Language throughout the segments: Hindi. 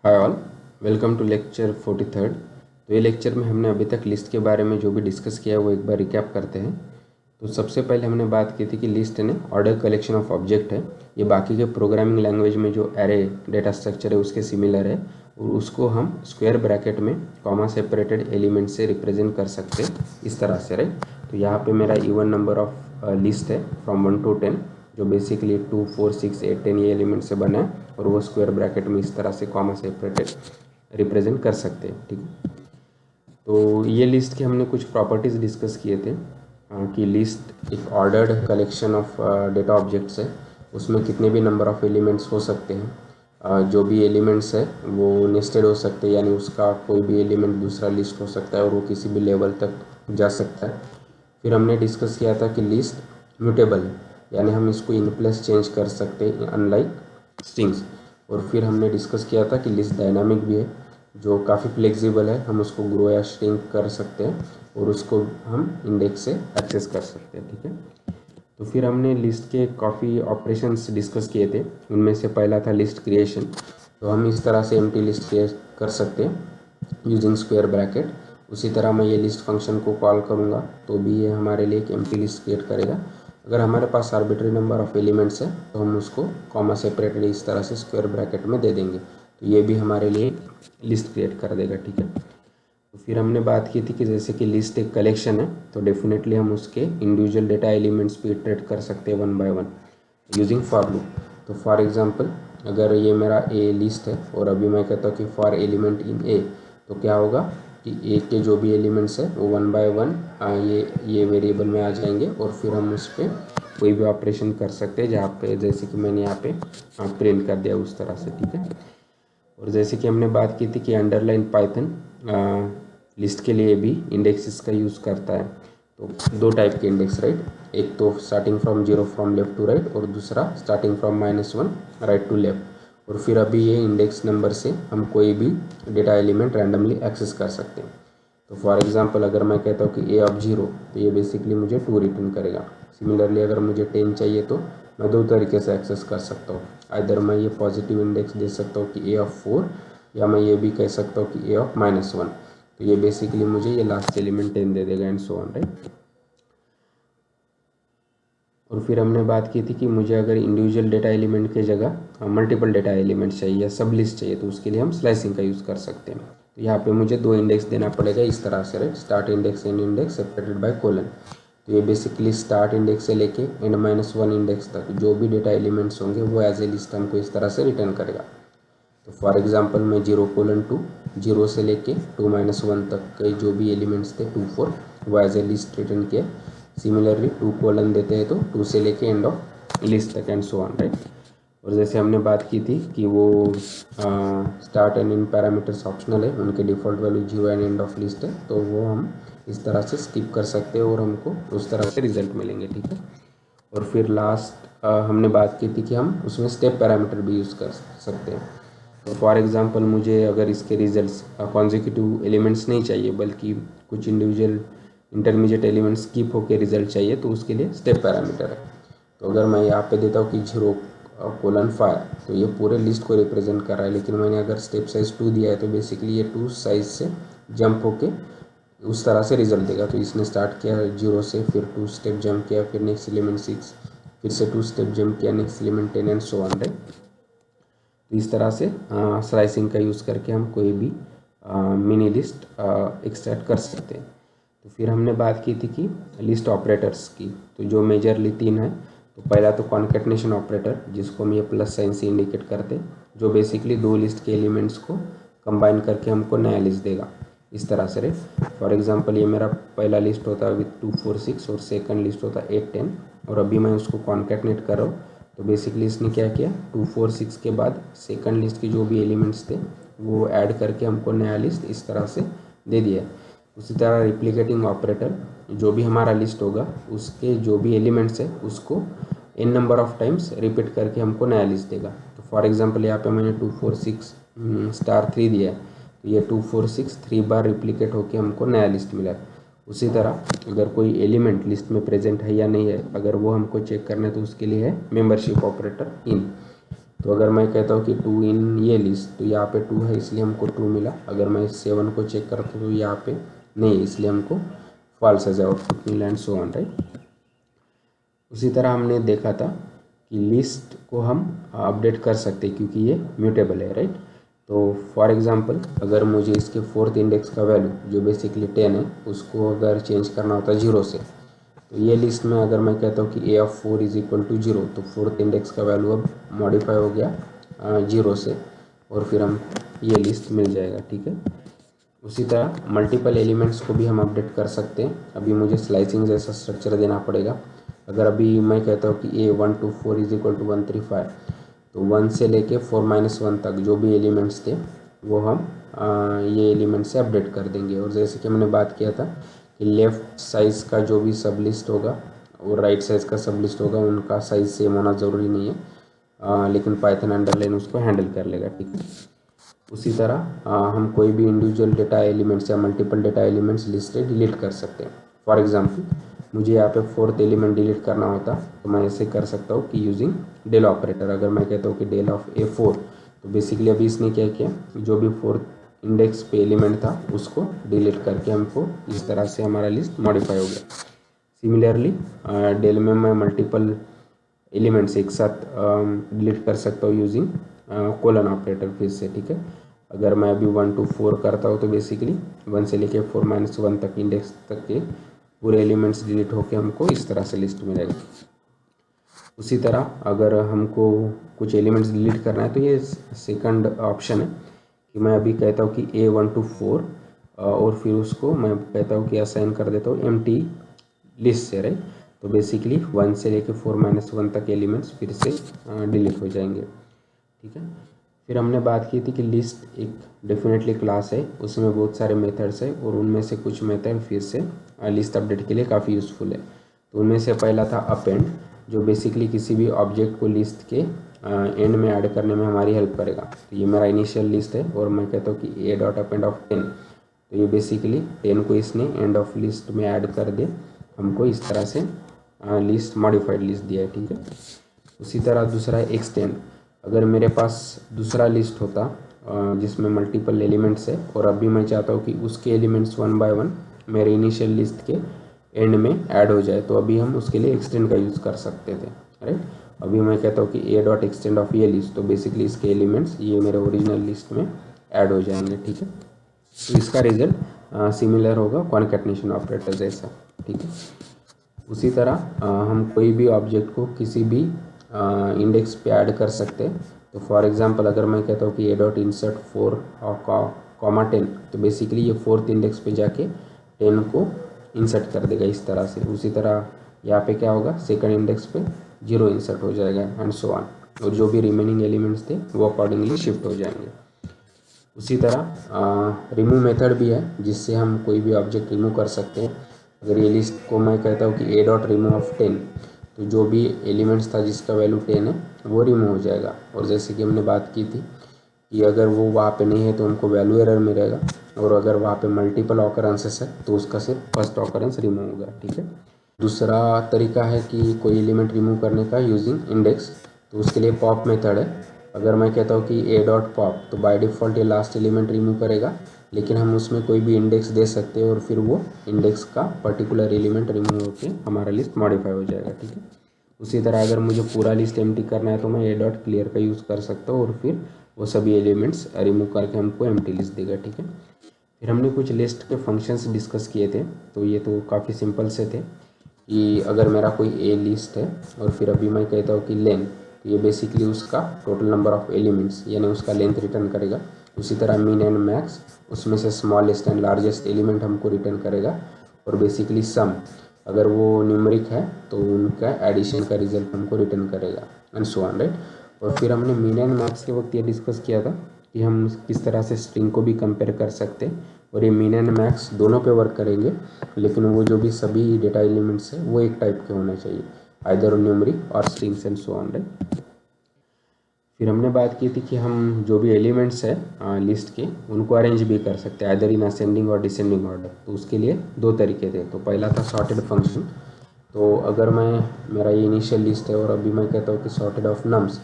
Hi all, welcome to lecture 43। तो ये लेक्चर में हमने अभी तक लिस्ट के बारे में जो भी डिस्कस किया है वो एक बार रिकैप करते हैं। तो सबसे पहले हमने बात की थी कि लिस्ट ने ऑर्डर कलेक्शन ऑफ ऑब्जेक्ट है। ये बाकी के प्रोग्रामिंग लैंग्वेज में जो एरे डेटा स्ट्रक्चर है उसके सिमिलर है और उसको हम स्क्वायर ब्रैकेट में कॉमा सेपरेटेड एलिमेंट से रिप्रेजेंट कर सकते हैं इस तरह से, राइट। तो यहाँ पे मेरा इवन नंबर ऑफ लिस्ट है फ्रॉम 1 to 10, जो बेसिकली 2, 4, 6, 8, 10 ये एलिमेंट से बना है और वो स्क्वायर ब्रैकेट में इस तरह से कॉमा सेपरेटेड रिप्रेजेंट कर सकते हैं, ठीक है। तो ये लिस्ट के हमने कुछ प्रॉपर्टीज़ डिस्कस किए थे कि लिस्ट एक ordered collection of data objects है, उसमें कितने भी नंबर ऑफ एलिमेंट्स हो सकते हैं। जो भी एलिमेंट्स है वो नेस्टेड हो सकते हैं, यानी उसका कोई भी एलिमेंट दूसरा लिस्ट हो सकता है और वो किसी भी लेवल तक जा सकता है। फिर हमने डिस्कस किया था कि लिस्ट म्यूटेबल है, यानी हम इसको इन प्लेस चेंज कर सकते हैं अनलाइक स्ट्रिंग्स। और फिर हमने डिस्कस किया था कि लिस्ट डायनामिक भी है, जो काफ़ी फ्लेक्सिबल है, हम उसको ग्रो या श्रिंक कर सकते हैं और उसको हम इंडेक्स से एक्सेस कर सकते हैं, ठीक है। तो फिर हमने लिस्ट के काफ़ी ऑपरेशंस डिस्कस किए थे, उनमें से पहला था लिस्ट क्रिएशन। तो हम इस तरह से एम्प्टी लिस्ट क्रिएट कर सकते हैं यूजिंग स्क्वायर ब्रैकेट। उसी तरह मैं ये लिस्ट फंक्शन को कॉल करूँगा तो भी ये हमारे लिए एक एम्प्टी लिस्ट क्रिएट करेगा। अगर हमारे पास आर्बिट्री नंबर ऑफ एलिमेंट्स है तो हम उसको कॉमा सेपरेटेड इस तरह से स्क्वायर ब्रैकेट में दे देंगे, तो ये भी हमारे लिए लिस्ट क्रिएट कर देगा, ठीक है। तो फिर हमने बात की थी कि जैसे कि लिस्ट एक कलेक्शन है तो डेफिनेटली हम उसके इंडिविजुअल डेटा एलिमेंट्स पे इटरेट कर सकते हैं 1 by 1 यूजिंग फॉर लूप। तो फॉर एग्जांपल अगर ये मेरा ए लिस्ट है और अभी मैं कहता हूँ कि फॉर एलिमेंट इन ए, तो क्या होगा कि ए के जो भी एलिमेंट्स है वो 1 by 1 ये वेरिएबल में आ जाएंगे और फिर हम उस पर कोई भी ऑपरेशन कर सकते हैं, जहाँ पे जैसे कि मैंने यहाँ पे प्रिंट कर दिया उस तरह से, ठीक है। और जैसे कि हमने बात की थी कि अंडरलाइन पाइथन लिस्ट के लिए भी इंडेक्सेस का यूज़ करता है। तो दो टाइप के इंडेक्स, राइट, एक तो starting from 0 from left to right और दूसरा starting from -1 right to left. और फिर अभी ये इंडेक्स नंबर से हम कोई भी डेटा एलिमेंट रैंडमली एक्सेस कर सकते हैं। तो फॉर एग्जांपल अगर मैं कहता हूँ कि ए ऑफ 0, तो ये बेसिकली मुझे 2 रिटर्न करेगा। सिमिलरली अगर मुझे 10 चाहिए तो मैं दो तरीके से एक्सेस कर सकता हूँ। इधर मैं ये पॉजिटिव इंडेक्स दे सकता हूँ कि ए ऑफ 4, या मैं ये भी कह सकता हूँ कि ए ऑफ -1। तो ये बेसिकली मुझे ये लास्ट एलिमेंट 10 दे देगा एंड सो ऑन, राइट। और फिर हमने बात की थी कि मुझे अगर इंडिविजुअल डेटा एलिमेंट की जगह मल्टीपल डेटा एलिमेंट चाहिए या सब लिस्ट चाहिए तो उसके लिए हम स्लाइसिंग का यूज़ कर सकते हैं। तो यहाँ पे मुझे दो इंडेक्स देना पड़ेगा इस तरह से, right, start index and index separated by colon. तो ये बेसिकली स्टार्ट इंडेक्स से लेके एंड -1 इंडेक्स तक जो भी डेटा एलिमेंट्स होंगे वो एज ए लिस्ट हमको इस तरह से रिटर्न करेगा। तो फॉर एग्जांपल मैं 0:2, 0 से लेके 2 - 1 तक के जो भी एलिमेंट्स थे 2, 4 वो एज ए लिस्ट रिटर्न किया। सिमिलरली 2 कोलन देते हैं तो 2 से लेके एंड ऑफ लिस्ट तक एंड सो ऑन, राइट। और जैसे हमने बात की थी कि वो start and in parameters optional है, उनके default value 0 and end of list है, तो वो हम इस तरह से स्किप कर सकते हैं और हमको उस तरह से रिजल्ट मिलेंगे, ठीक है। और फिर लास्ट हमने बात की थी कि हम उसमें स्टेप पैरामीटर भी यूज़ कर सकते हैं। तो फॉर एग्जांपल मुझे अगर इसके रिजल्ट्स कॉन्जिक्यूटिव एलिमेंट्स नहीं चाहिए बल्कि कुछ इंडिविजुअल इंटरमीडिएट एलिमेंट्स स्किप होकर रिजल्ट चाहिए, तो उसके लिए स्टेप पैरामीटर है। तो अगर मैं यहाँ पे देता हूँ कि 0:5, तो ये पूरे लिस्ट को रिप्रेजेंट कर रहा है, लेकिन मैंने अगर स्टेप साइज 2 दिया है तो बेसिकली ये 2 साइज से जंप होके उस तरह से रिजल्ट देगा। तो इसने स्टार्ट किया 0 से, फिर 2 स्टेप जंप किया, फिर नेक्स्ट एलिमेंट 6, फिर से 2 स्टेप जंप किया, next element 10 and so on, right. तो इस तरह से स्लाइसिंग का यूज़ करके हम कोई भी मिनी लिस्ट एक्सट्रैक्ट कर सकते हैं। तो फिर हमने बात की थी कि लिस्ट ऑपरेटर्स की, तो जो मेजरली 3 है। तो पहला तो कॉन्कैटिनेशन ऑपरेटर, जिसको हम ये प्लस साइन से इंडिकेट करते हैं, जो बेसिकली दो लिस्ट के एलिमेंट्स को कंबाइन करके हमको नया लिस्ट देगा इस तरह से, राइट। फॉर एग्जांपल ये मेरा पहला लिस्ट होता है विथ 2, 4, 6 और सेकंड लिस्ट होता है 8, 10, और अभी मैं उसको कॉन्कैटिनेट कर रहा हूँ। तो बेसिकली इसने क्या किया, 2, 4, 6 के बाद सेकंड लिस्ट के जो भी एलिमेंट्स थे वो ऐड करके हमको नया लिस्ट इस तरह से दे दिया। उसी तरह रिप्लिकेटिंग ऑपरेटर, जो भी हमारा लिस्ट होगा उसके जो भी एलिमेंट्स है उसको n number of times repeat करके हमको नया लिस्ट देगा। तो फॉर एग्जांपल यहाँ पे मैंने 2, 4, 6 *3 दिया है, तो ये 2, 4, 6 3 बार रिप्लिकेट होके हमको नया लिस्ट मिला है। उसी तरह अगर कोई एलिमेंट लिस्ट में प्रेजेंट है या नहीं है, अगर वो हमको चेक करना है तो उसके लिए है मेंबरशिप ऑपरेटर इन। तो अगर मैं कहता हूँ कि 2 इन ये लिस्ट, तो यहाँ पे 2 है इसलिए हमको ट्रू मिला। अगर मैं 7 को चेक करता हूँ तो यहाँ पे नहीं, इसलिए हमको फॉल्स एज आउटपुट मिला, एंड सो ऑन, राइट। उसी तरह हमने देखा था कि लिस्ट को हम अपडेट कर सकते हैं क्योंकि ये म्यूटेबल है, राइट। तो फॉर एग्जांपल अगर मुझे इसके 4th इंडेक्स का वैल्यू जो बेसिकली 10 है उसको अगर चेंज करना होता है 0 से, तो ये लिस्ट में अगर मैं कहता हूँ कि a(4) = 0, तो 4th इंडेक्स का वैल्यू अब मॉडिफाई हो गया 0 से, और फिर हम ये लिस्ट मिल जाएगा, ठीक है। उसी तरह मल्टीपल एलिमेंट्स को भी हम अपडेट कर सकते हैं। अभी मुझे स्लाइसिंग जैसा स्ट्रक्चर देना पड़ेगा। अगर अभी मैं कहता हूँ कि a1 to 4 = 135, तो 1 से लेके 4-1 तक जो भी एलिमेंट्स थे वो हम ये एलिमेंट से अपडेट कर देंगे। और जैसे कि हमने बात किया था कि लेफ़्ट साइज़ का जो भी सब लिस्ट होगा और राइट साइज़ का सब लिस्ट होगा उनका साइज़ सेम होना ज़रूरी नहीं है, लेकिन पाइथन अंडरलाइन उसको हैंडल कर लेगा, ठीक है। उसी तरह हम कोई भी इंडिविजुअल डेटा एलिमेंट्स या मल्टीपल डेटा एलिमेंट्स लिस्ट से डिलीट कर सकते हैं। फॉर एग्जांपल मुझे यहाँ पे 4th एलिमेंट डिलीट करना होता तो मैं ऐसे कर सकता हूँ कि यूजिंग डेल ऑपरेटर। अगर मैं कहता हूँ कि डेल ऑफ A4, तो बेसिकली अभी इसने क्या किया, जो भी 4th इंडेक्स पे एलिमेंट था उसको डिलीट करके हमको इस तरह से हमारा लिस्ट मॉडिफाई हो गया। सिमिलरली डेल में मैं मल्टीपल एलिमेंट्स एक साथ डिलीट कर सकता हूँ यूजिंग कोलन ऑपरेटर फिर से, ठीक है। अगर मैं अभी 1 to 4 करता हूँ तो बेसिकली 1 से लेके 4-1 तक इंडेक्स तक के पूरे एलिमेंट्स डिलीट होके हमको इस तरह से लिस्ट मिलेगा। उसी तरह अगर हमको कुछ एलिमेंट्स डिलीट करना है तो ये सेकंड ऑप्शन है कि मैं अभी कहता हूँ कि A1 to 4 और फिर उसको मैं कहता हूँ कि असाइन कर देता हूँ एम्प्टी लिस्ट से, राइट। तो बेसिकली 1 से लेके 4-1 तक एलिमेंट्स फिर से डिलीट हो जाएंगे, ठीक है। फिर हमने बात की थी कि लिस्ट एक डेफिनेटली क्लास है, उसमें बहुत सारे मेथड्स है और उनमें से कुछ मेथड फिर से लिस्ट अपडेट के लिए काफ़ी यूज़फुल है। तो उनमें से पहला था अपेंड, जो बेसिकली किसी भी ऑब्जेक्ट को लिस्ट के एंड में ऐड करने में हमारी हेल्प करेगा। तो ये मेरा इनिशियल लिस्ट है और मैं कहता हूँ कि a.append of 10, तो ये बेसिकली 10 को इसने एंड ऑफ लिस्ट में ऐड कर दे, हमको इस तरह से लिस्ट मॉडिफाइड लिस्ट दिया है, ठीक है। उसी तरह दूसरा है एक्सटेंड। अगर मेरे पास दूसरा लिस्ट होता जिसमें मल्टीपल एलिमेंट्स है और अभी मैं चाहता हूँ कि उसके एलिमेंट्स 1 by 1 मेरे इनिशियल लिस्ट के एंड में ऐड हो जाए, तो अभी हम उसके लिए एक्सटेंड का यूज़ कर सकते थे, राइट। अभी मैं कहता हूँ कि a.extend of ये लिस्ट, तो बेसिकली इसके एलिमेंट्स ये मेरे ओरिजिनल लिस्ट में ऐड हो जाएंगे, ठीक है। तो इसका रिजल्ट सिमिलर होगा कॉन्कैटिनेशन ऑपरेटर जैसा, ठीक है। उसी तरह हम कोई भी ऑब्जेक्ट को किसी भी इंडेक्स पे ऐड कर सकते हैं। तो फॉर एग्जांपल अगर मैं कहता हूँ कि a.insert 4, 10, तो बेसिकली ये 4th इंडेक्स पे जाके 10 को इंसर्ट कर देगा इस तरह से। उसी तरह यहाँ पे क्या होगा, सेकंड इंडेक्स पे 0 इंसर्ट हो जाएगा, एंड सो ऑन, और जो भी रिमेनिंग एलिमेंट्स थे वो अकॉर्डिंगली शिफ्ट हो जाएंगे। उसी तरह रिमूव मेथड भी है जिससे हम कोई भी ऑब्जेक्ट रिमूव कर सकते हैं। अगर ये लिस्ट को मैं कहता हूँ कि a.remove10, तो जो भी एलिमेंट्स था जिसका वैल्यू 10 है वो रिमूव हो जाएगा। और जैसे कि हमने बात की थी कि अगर वो वहाँ पे नहीं है तो हमको वैल्यू एरर मिलेगा, और अगर वहाँ पे मल्टीपल ऑकरेंसेस है तो उसका सिर्फ फर्स्ट ऑकरेंस रिमूव होगा, ठीक है। दूसरा तरीका है कि कोई एलिमेंट रिमूव करने का यूजिंग इंडेक्स, तो उसके लिए पॉप मेथड है। अगर मैं कहता हूँ कि a.pop, तो बाय डिफ़ॉल्ट ये लास्ट एलिमेंट रिमूव करेगा, लेकिन हम उसमें कोई भी इंडेक्स दे सकते हैं और फिर वो इंडेक्स का पर्टिकुलर एलिमेंट रिमूव होकर हमारा लिस्ट मॉडिफाई हो जाएगा, ठीक है। उसी तरह अगर मुझे पूरा लिस्ट एम्प्टी करना है तो मैं a.clear का यूज़ कर सकता हूँ और फिर वो सभी एलिमेंट्स रिमूव करके हमको एम्प्टी लिस्ट देगा, ठीक है। फिर हमने कुछ लिस्ट के फंक्शंस डिस्कस किए थे, तो ये तो काफ़ी सिंपल से थे कि अगर मेरा कोई ए लिस्ट है और फिर अभी मैं कहता हूँ कि लेंथ, तो ये बेसिकली उसका टोटल नंबर ऑफ़ एलिमेंट्स यानी उसका लेंथ रिटर्न करेगा। उसी तरह मीन एंड मैक्स, उसमें से स्मॉलेस्ट एंड लार्जेस्ट एलिमेंट हमको रिटर्न करेगा। और बेसिकली सम, अगर वो न्यूमेरिक है तो उनका एडिशन का रिजल्ट हमको रिटर्न करेगा, एंड सो ऑन, राइट। और फिर हमने मीन एंड मैक्स के वक्त ये डिस्कस किया था कि हम किस तरह से स्ट्रिंग को भी कंपेयर कर सकते हैं, और ये मीन एंड मैक्स दोनों पे वर्क करेंगे, लेकिन वो जो भी सभी डेटा एलिमेंट्स है वो एक टाइप के होने चाहिए, आइदर न्यूमेरिक और strings and so on, right. फिर हमने बात की थी कि हम जो भी एलिमेंट्स है लिस्ट के उनको अरेंज भी कर सकते हैं आइदर इन असेंडिंग और डिसेंडिंग ऑर्डर। तो उसके लिए दो तरीके थे। तो पहला था सॉर्टेड फंक्शन। तो अगर मेरा ये इनिशियल लिस्ट है और अभी मैं कहता हूँ कि सॉर्टेड ऑफ नम्स,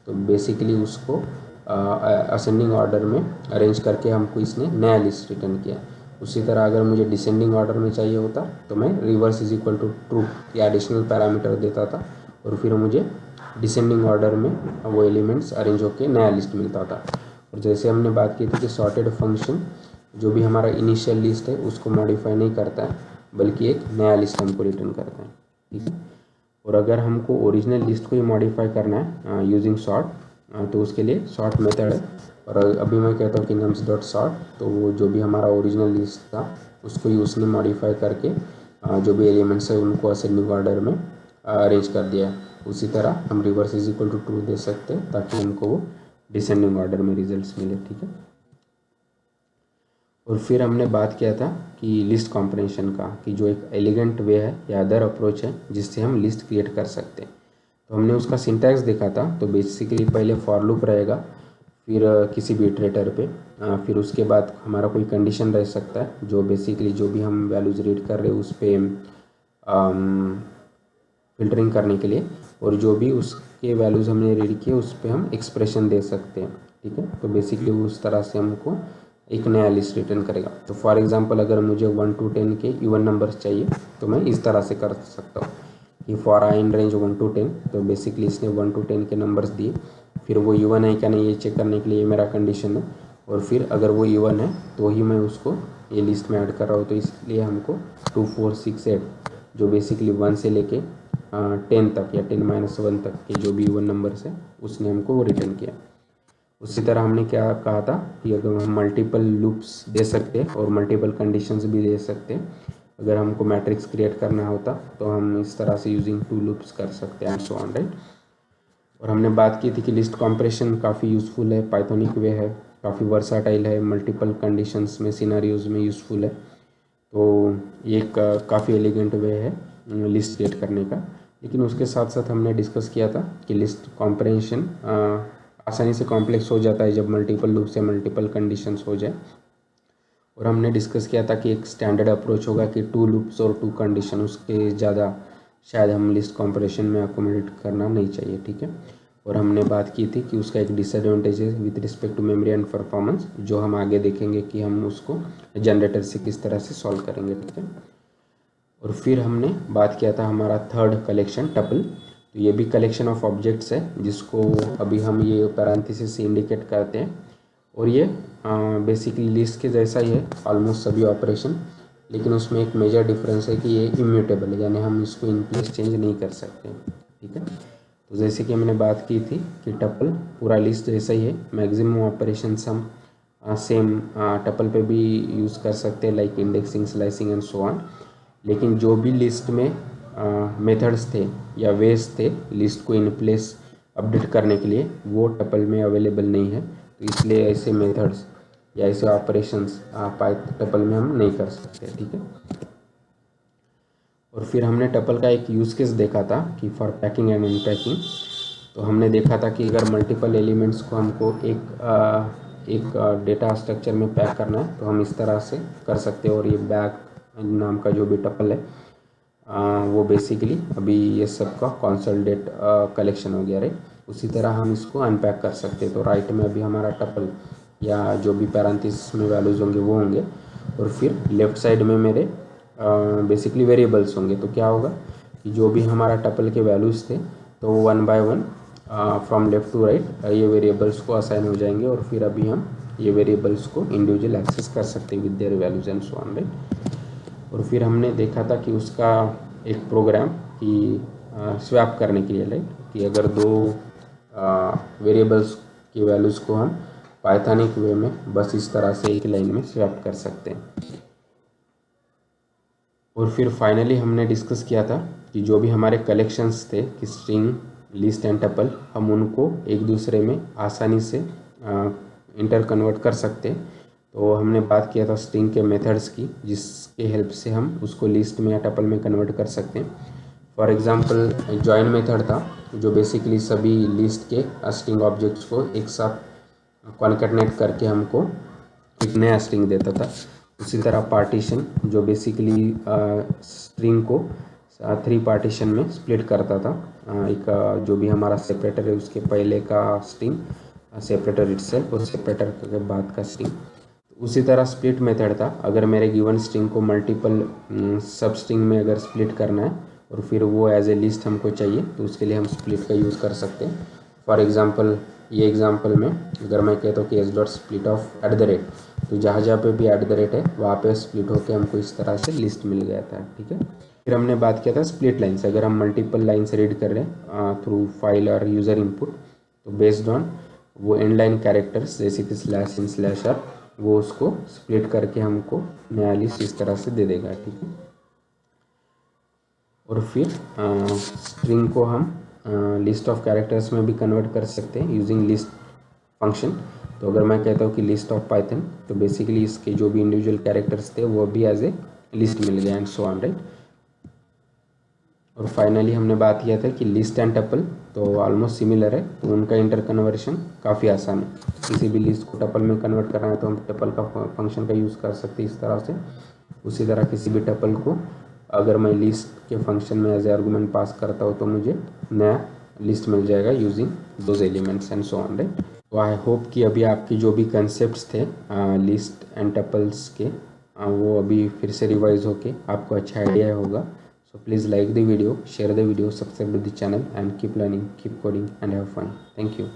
तो बेसिकली उसको असेंडिंग ऑर्डर में अरेंज करके हमको इसने नया लिस्ट रिटर्न किया। उसी तरह अगर मुझे डिसेंडिंग ऑर्डर में चाहिए होता तो मैं reverse is equal to true या एडिशनल पैरामीटर देता था और फिर मुझे डिसेंडिंग ऑर्डर में वो एलिमेंट्स अरेंज होकर नया लिस्ट मिलता था। और जैसे हमने बात की थी कि सॉर्टेड फंक्शन जो भी हमारा इनिशियल लिस्ट है उसको मॉडिफाई नहीं करता है बल्कि एक नया लिस्ट हमको रिटर्न करता है, ठीक है। और अगर हमको ओरिजिनल लिस्ट को ही मॉडिफाई करना है यूजिंग सॉर्ट तो उसके लिए सॉर्ट मेथड है। और अभी मैं कहता हूँ कि नम्स डॉट सॉर्ट, तो वो जो भी हमारा ओरिजिनल लिस्ट था उसको ही उसने मॉडिफाई करके जो भी एलिमेंट्स है उनको असेंडिंग ऑर्डर में अरेंज कर दिया है। उसी तरह हम reverse is equal to true दे सकते हैं ताकि हमको वो डिसेंडिंग ऑर्डर में रिजल्ट्स मिले, ठीक है। और फिर हमने बात किया था कि लिस्ट कॉम्प्रेंशन का, कि जो एक एलिगेंट वे है या अदर अप्रोच है जिससे हम लिस्ट क्रिएट कर सकते हैं। तो हमने उसका सिंटैक्स देखा था। तो बेसिकली पहले फॉर लूप रहेगा, फिर किसी भी इटरेटर पे, फिर उसके बाद हमारा कोई कंडीशन रह सकता है जो बेसिकली जो भी हम वैल्यूज़ रीड कर रहे हैं उस पर फिल्टरिंग करने के लिए, और जो भी उसके वैल्यूज़ हमने रीड किए उस पर हम एक्सप्रेशन दे सकते हैं, ठीक है। तो बेसिकली उस तरह से हमको एक नया लिस्ट रिटर्न करेगा। तो फॉर एग्जांपल अगर मुझे 1 to 10 के इवन नंबर्स चाहिए तो मैं इस तरह से कर सकता हूँ कि for I in range 1 to 10, तो बेसिकली इसने 1 to 10 के नंबर्स दिए, फिर वो इवन है क्या नहीं ये चेक करने के लिए मेरा कंडीशन है, और फिर अगर वो इवन है तो ही मैं उसको ये लिस्ट में ऐड कर रहा हूँ। तो इसलिए हमको 2 4 6 8 जो बेसिकली 1 से लेके 10 तक या 10-1 तक के जो भी इवन नंबर्स है उसने हमको वो रिटर्न किया। उसी तरह हमने क्या कहा था कि अगर हम मल्टीपल लूप्स दे सकते हैं और मल्टीपल कंडीशंस भी दे सकते हैं, अगर हमको मैट्रिक्स क्रिएट करना होता तो हम इस तरह से यूजिंग 2 लूप्स कर सकते हैं एंड सो ऑन, राइट। और हमने बात की थी कि लिस्ट कॉम्प्रेशन काफ़ी यूज़फुल है, पाइथोनिक वे है, काफ़ी वर्साटाइल है, मल्टीपल कंडीशंस में सिनारियोज में यूज़फुल है। तो ये एक काफ़ी एलिगेंट वे है लिस्ट क्रिएट करने का। लेकिन उसके साथ साथ हमने डिस्कस किया था कि लिस्ट कॉम्प्रेंशन आसानी से कॉम्प्लेक्स हो जाता है जब मल्टीपल लूप से मल्टीपल कंडीशंस हो जाए। और हमने डिस्कस किया था कि एक स्टैंडर्ड अप्रोच होगा कि 2 लूप्स और 2 कंडीशन, उसके ज़्यादा शायद हम लिस्ट कॉम्प्रेशन में अकोमोडेट करना नहीं चाहिए, ठीक है। और हमने बात की थी कि उसका एक डिसएडवांटेज है with respect to memory and performance, जो हम आगे देखेंगे कि हम उसको जनरेटर से किस तरह से सॉल्व करेंगे, ठीक है। और फिर हमने बात किया था हमारा थर्ड कलेक्शन टपल। तो ये भी कलेक्शन ऑफ ऑब्जेक्ट्स है जिसको अभी हम ये पैरेंथेसिस से इंडिकेट करते हैं, और ये बेसिकली लिस्ट के जैसा ही है ऑलमोस्ट सभी ऑपरेशन, लेकिन उसमें एक मेजर डिफरेंस है कि ये इम्यूटेबल है, यानी हम इसको इन प्लेस चेंज नहीं कर सकते, ठीक है। तो जैसे कि हमने बात की थी कि टपल पूरा लिस्ट जैसा ही है, मैक्सिमम ऑपरेशन हम सेम टपल पे भी यूज़ कर सकते हैं like indexing, slicing and so on. लेकिन जो भी लिस्ट में मेथड्स थे या वेज थे लिस्ट को इन प्लेस अपडेट करने के लिए, वो टपल में अवेलेबल नहीं है। तो इसलिए ऐसे मेथड्स या ऐसे ऑपरेशंस टपल में हम नहीं कर सकते, ठीक है। और फिर हमने टपल का एक यूज़ केस देखा था कि फॉर पैकिंग एंड अनपैकिंग। तो हमने देखा था कि अगर मल्टीपल एलिमेंट्स को हमको एक डेटा स्ट्रक्चर में पैक करना है तो हम इस तरह से कर सकते हैं। और ये बैग नाम का जो भी टपल है वो बेसिकली अभी ये सब का कॉन्सोलिडेट कलेक्शन हो गया, राइट। उसी तरह हम इसको अनपैक कर सकते हैं। तो राइट में अभी हमारा टपल या जो भी पैरेंथेसिस में वैल्यूज़ होंगे वो होंगे, और फिर लेफ़्ट साइड में मेरे बेसिकली वेरिएबल्स होंगे। तो क्या होगा कि जो भी हमारा टपल के वैल्यूज़ थे तो 1 by 1 from left to right ये वेरिएबल्स को असाइन हो जाएंगे, और फिर अभी हम ये वेरिएबल्स को इंडिविजुअल एक्सेस कर सकते हैं with their values and so on, right. और फिर हमने देखा था कि उसका एक प्रोग्राम कि स्वैप करने के लिए, राइट, कि अगर 2 वेरिएबल्स की वैल्यूज़ को हम पाइथॉनिक वे में बस इस तरह से एक लाइन में स्वैप कर सकते हैं। और फिर फाइनली हमने डिस्कस किया था कि जो भी हमारे कलेक्शंस थे कि स्ट्रिंग, लिस्ट एंड टपल, हम उनको एक दूसरे में आसानी से इंटर कन्वर्ट कर सकते हैं। तो हमने बात किया था स्ट्रिंग के मेथड्स की जिसके हेल्प से हम उसको लिस्ट में या टपल में कन्वर्ट कर सकते हैं। फॉर एग्जांपल जॉइन मेथड था जो बेसिकली सभी लिस्ट के स्ट्रिंग ऑब्जेक्ट्स को एक साथ कॉन्केटनेट करके हमको एक नया स्ट्रिंग देता था। उसी तरह पार्टीशन जो बेसिकली स्ट्रिंग को 3 पार्टीशन में स्प्लिट करता था। एक जो भी हमारा सेपरेटर है उसके पहले का स्ट्रिंग सेपरेटर इटसेल्फ और सेपरेटर के बाद का स्ट्रिंग। उसी तरह स्प्लिट मेथड था, अगर मेरे गिवन स्ट्रिंग को मल्टीपल सब स्ट्रिंग में अगर स्प्लिट करना है और फिर वो एज ए लिस्ट हमको चाहिए तो उसके लिए हम स्प्लिट का यूज़ कर सकते हैं। फॉर एग्जांपल ये एग्जांपल में अगर मैं कहता हूँ कि S dot split of at the rate, तो जहाँ जहाँ पे भी एट द रेट है वहाँ पे स्प्लिट होकर हमको इस तरह से लिस्ट मिल गया था। ठीक है, फिर हमने बात किया था स्प्लिट लाइन्स, अगर हम मल्टीपल लाइन्स रीड कर रहे हैं थ्रू फाइल और यूज़र इनपुट, तो बेस्ड ऑन वो एंड लाइन कैरेक्टर्स जैसे कि स्लैश इन स्लैश आर, वो उसको स्प्लिट करके हमको नया लिस्ट इस तरह से दे देगा। ठीक है, और फिर स्ट्रिंग को हम लिस्ट ऑफ कैरेक्टर्स में भी कन्वर्ट कर सकते हैं यूजिंग लिस्ट फंक्शन। तो अगर मैं कहता हूँ कि लिस्ट ऑफ पाइथन, तो बेसिकली इसके जो भी इंडिविजुअल कैरेक्टर्स थे वो भी एज ए लिस्ट मिल गया एंड सो ऑन, राइट। और फाइनली हमने बात किया था कि लिस्ट एंड टपल तो ऑलमोस्ट सिमिलर है, तो उनका इंटर कन्वर्शन काफ़ी आसान है। किसी भी लिस्ट को टपल में कन्वर्ट करना है तो हम टपल का फंक्शन का यूज़ कर सकते हैं इस तरह से। उसी तरह किसी भी टपल को अगर मैं लिस्ट के फंक्शन में एज ए आर्गूमेंट पास करता हूँ तो मुझे नया लिस्ट मिल जाएगा using those elements and so on, right. तो आई होप कि अभी आपकी जो भी कंसेप्ट्स थे लिस्ट एंड टपल्स के वो अभी फिर से रिवाइज होके आपको अच्छा आइडिया होगा। So please like the video, share the video, subscribe to the channel and keep learning, keep coding and have fun. Thank you.